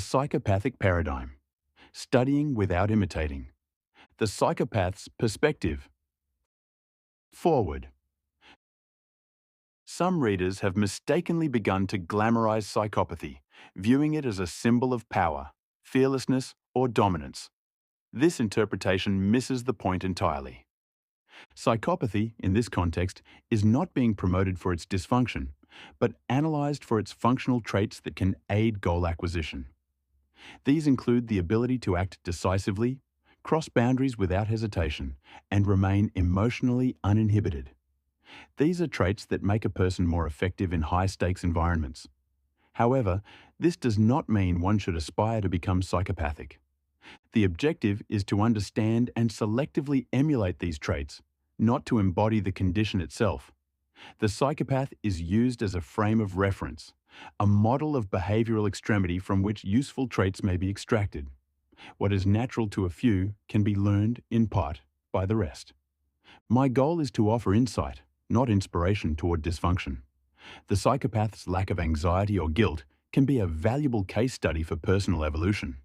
psychopathic paradigm, studying without imitating, the psychopath's perspective. Forward. Some readers have mistakenly begun to glamorize psychopathy, viewing it as a symbol of power, fearlessness, or dominance. This interpretation misses the point entirely. Psychopathy, in this context, is not being promoted for its dysfunction, but analyzed for its functional traits that can aid goal acquisition. These include the ability to act decisively, cross boundaries without hesitation, and remain emotionally uninhibited. These are traits that make a person more effective in high-stakes environments. However, this does not mean one should aspire to become psychopathic. The objective is to understand and selectively emulate these traits, not to embody the condition itself. The psychopath is used as a frame of reference, a model of behavioral extremity from which useful traits may be extracted. What is natural to a few can be learned, in part, by the rest. My goal is to offer insight, not inspiration toward dysfunction. The psychopath's lack of anxiety or guilt can be a valuable case study for personal evolution.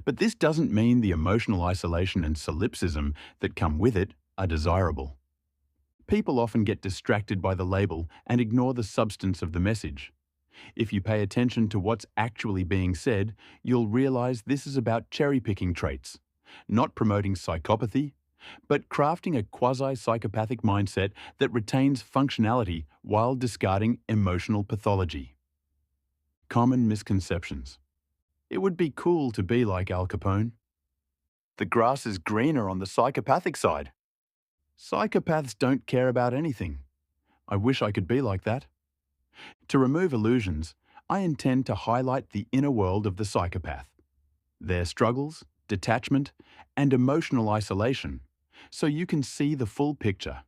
But this doesn't mean the emotional isolation and solipsism that come with it are desirable. People often get distracted by the label and ignore the substance of the message. If you pay attention to what's actually being said, you'll realize this is about cherry-picking traits, not promoting psychopathy, but crafting a quasi-psychopathic mindset that retains functionality while discarding emotional pathology. Common misconceptions. It would be cool to be like Al Capone. The grass is greener on the psychopathic side. Psychopaths don't care about anything. I wish I could be like that. To remove illusions, I intend to highlight the inner world of the psychopath, their struggles, detachment, and emotional isolation, so you can see the full picture,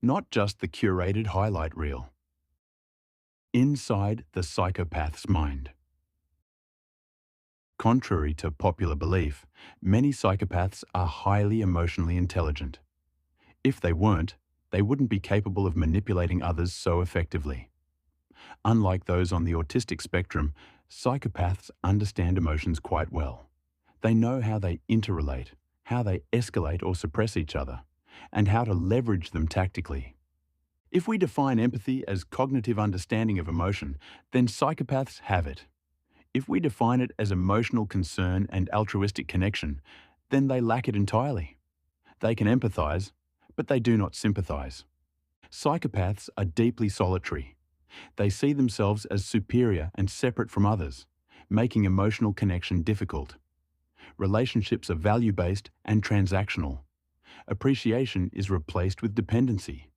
not just the curated highlight reel. Inside the psychopath's mind. Contrary to popular belief, many psychopaths are highly emotionally intelligent. If they weren't, they wouldn't be capable of manipulating others so effectively. Unlike those on the autistic spectrum, psychopaths understand emotions quite well. They know how they interrelate, how they escalate or suppress each other, and how to leverage them tactically. If we define empathy as cognitive understanding of emotion, then psychopaths have it. If we define it as emotional concern and altruistic connection, then they lack it entirely. They can empathize, but they do not sympathize. Psychopaths are deeply solitary. They see themselves as superior and separate from others, making emotional connection difficult. Relationships are value-based and transactional. Appreciation is replaced with dependency.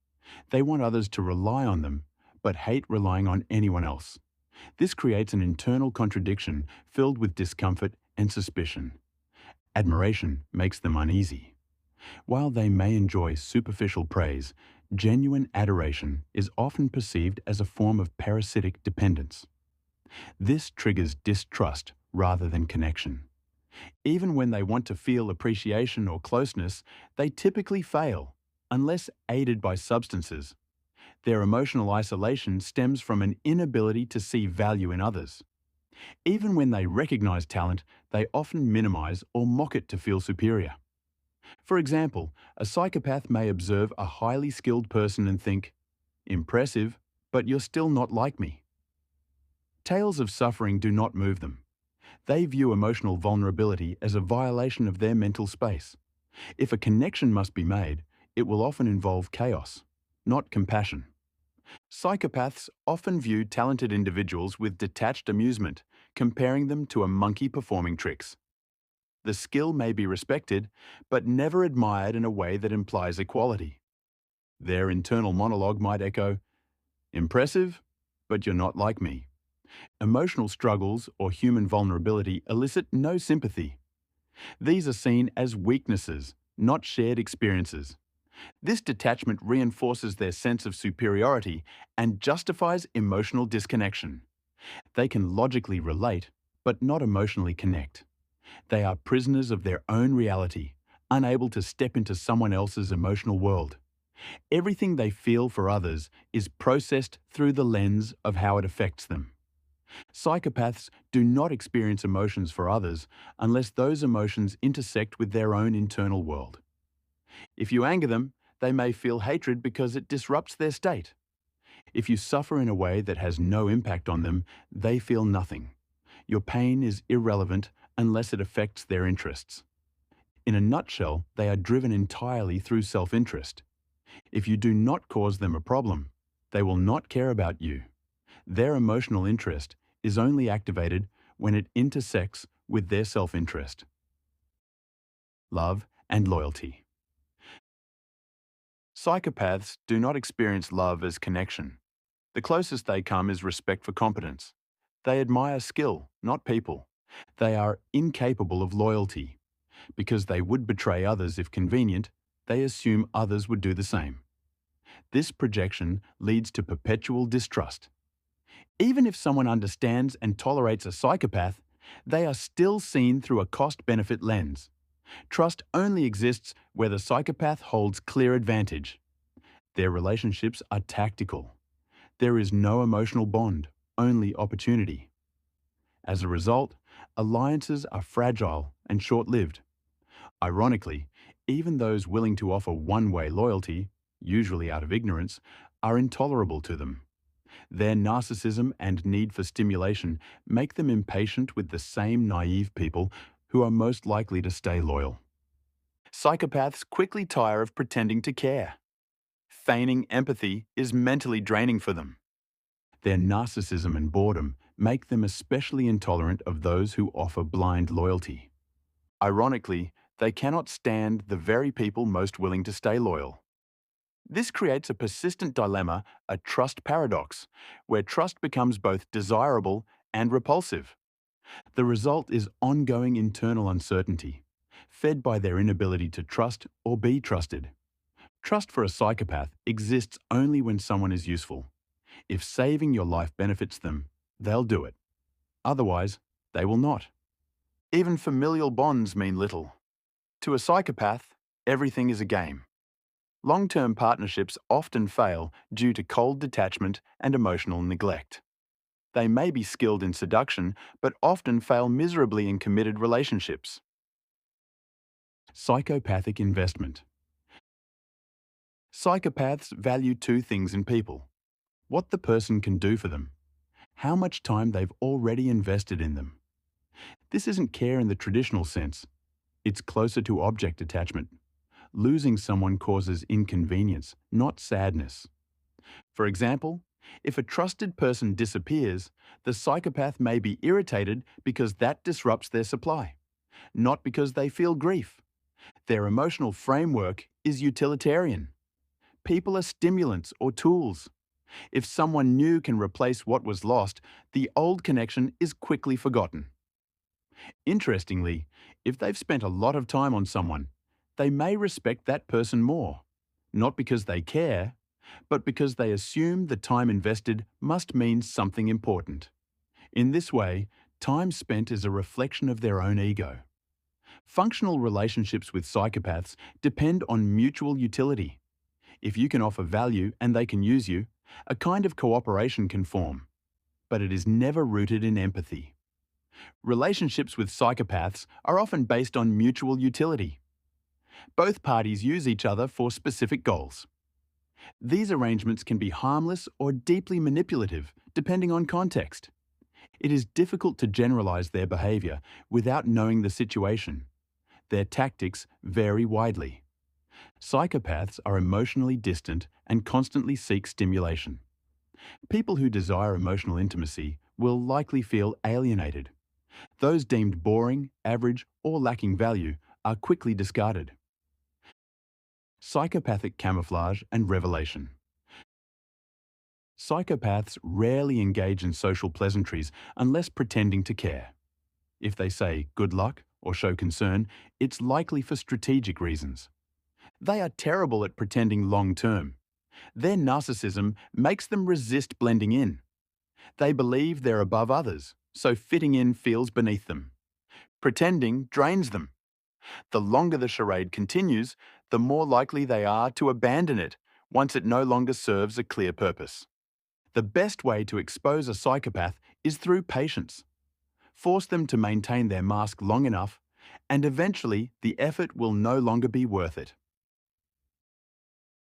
They want others to rely on them, but hate relying on anyone else. This creates an internal contradiction filled with discomfort and suspicion. Admiration makes them uneasy. While they may enjoy superficial praise, genuine adoration is often perceived as a form of parasitic dependence. This triggers distrust rather than connection. Even when they want to feel appreciation or closeness, they typically fail, unless aided by substances. Their emotional isolation stems from an inability to see value in others. Even when they recognize talent, they often minimize or mock it to feel superior. For example, a psychopath may observe a highly skilled person and think, "Impressive, but you're still not like me." Tales of suffering do not move them. They view emotional vulnerability as a violation of their mental space. If a connection must be made, it will often involve chaos, not compassion. Psychopaths often view talented individuals with detached amusement, comparing them to a monkey performing tricks. The skill may be respected, but never admired in a way that implies equality. Their internal monologue might echo, "Impressive, but you're not like me." Emotional struggles or human vulnerability elicit no sympathy. These are seen as weaknesses, not shared experiences. This detachment reinforces their sense of superiority and justifies emotional disconnection. They can logically relate, but not emotionally connect. They are prisoners of their own reality, unable to step into someone else's emotional world. Everything they feel for others is processed through the lens of how it affects them. Psychopaths do not experience emotions for others unless those emotions intersect with their own internal world. If you anger them, they may feel hatred because it disrupts their state. If you suffer in a way that has no impact on them, they feel nothing. Your pain is irrelevant unless it affects their interests. In a nutshell, they are driven entirely through self-interest. If you do not cause them a problem, they will not care about you. Their emotional interest is only activated when it intersects with their self-interest. Love and loyalty. Psychopaths do not experience love as connection. The closest they come is respect for competence. They admire skill, not people. They are incapable of loyalty. Because they would betray others if convenient, they assume others would do the same. This projection leads to perpetual distrust. Even if someone understands and tolerates a psychopath, they are still seen through a cost-benefit lens. Trust only exists where the psychopath holds clear advantage. Their relationships are tactical. There is no emotional bond, only opportunity. As a result, alliances are fragile and short-lived. Ironically, even those willing to offer one-way loyalty, usually out of ignorance, are intolerable to them. Their narcissism and need for stimulation make them impatient with the same naive people who are most likely to stay loyal. Psychopaths quickly tire of pretending to care. Feigning empathy is mentally draining for them. Their narcissism and boredom make them especially intolerant of those who offer blind loyalty. Ironically, they cannot stand the very people most willing to stay loyal. This creates a persistent dilemma, a trust paradox, where trust becomes both desirable and repulsive. The result is ongoing internal uncertainty, fed by their inability to trust or be trusted. Trust for a psychopath exists only when someone is useful. If saving your life benefits them, they'll do it. Otherwise, they will not. Even familial bonds mean little. To a psychopath, everything is a game. Long-term partnerships often fail due to cold detachment and emotional neglect. They may be skilled in seduction, but often fail miserably in committed relationships. Psychopathic investment. Psychopaths value two things in people: what the person can do for them, how much time they've already invested in them. This isn't care in the traditional sense. It's closer to object attachment. Losing someone causes inconvenience, not sadness. For example, if a trusted person disappears, the psychopath may be irritated because that disrupts their supply, not because they feel grief. Their emotional framework is utilitarian. People are stimulants or tools. If someone new can replace what was lost, the old connection is quickly forgotten. Interestingly, if they've spent a lot of time on someone, they may respect that person more, not because they care, but because they assume the time invested must mean something important. In this way, time spent is a reflection of their own ego. Functional relationships with psychopaths depend on mutual utility. If you can offer value and they can use you, a kind of cooperation can form, but it is never rooted in empathy. Relationships with psychopaths are often based on mutual utility. Both parties use each other for specific goals. These arrangements can be harmless or deeply manipulative, depending on context. It is difficult to generalize their behavior without knowing the situation. Their tactics vary widely. Psychopaths are emotionally distant and constantly seek stimulation. People who desire emotional intimacy will likely feel alienated. Those deemed boring, average, or lacking value are quickly discarded. Psychopathic camouflage and revelation. Psychopaths rarely engage in social pleasantries unless pretending to care. If they say good luck or show concern, it's likely for strategic reasons. They are terrible at pretending long-term. Their narcissism makes them resist blending in. They believe they're above others, so fitting in feels beneath them. Pretending drains them. The longer the charade continues, the more likely they are to abandon it once it no longer serves a clear purpose. The best way to expose a psychopath is through patience. Force them to maintain their mask long enough, and eventually the effort will no longer be worth it.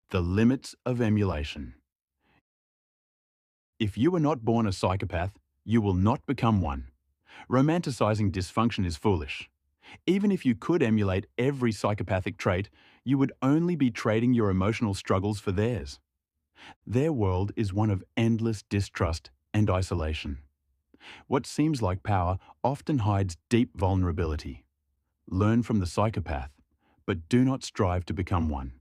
The limits of emulation. If you were not born a psychopath, you will not become one. Romanticizing dysfunction is foolish. Even if you could emulate every psychopathic trait, you would only be trading your emotional struggles for theirs. Their world is one of endless distrust and isolation. What seems like power often hides deep vulnerability. Learn from the psychopath, but do not strive to become one.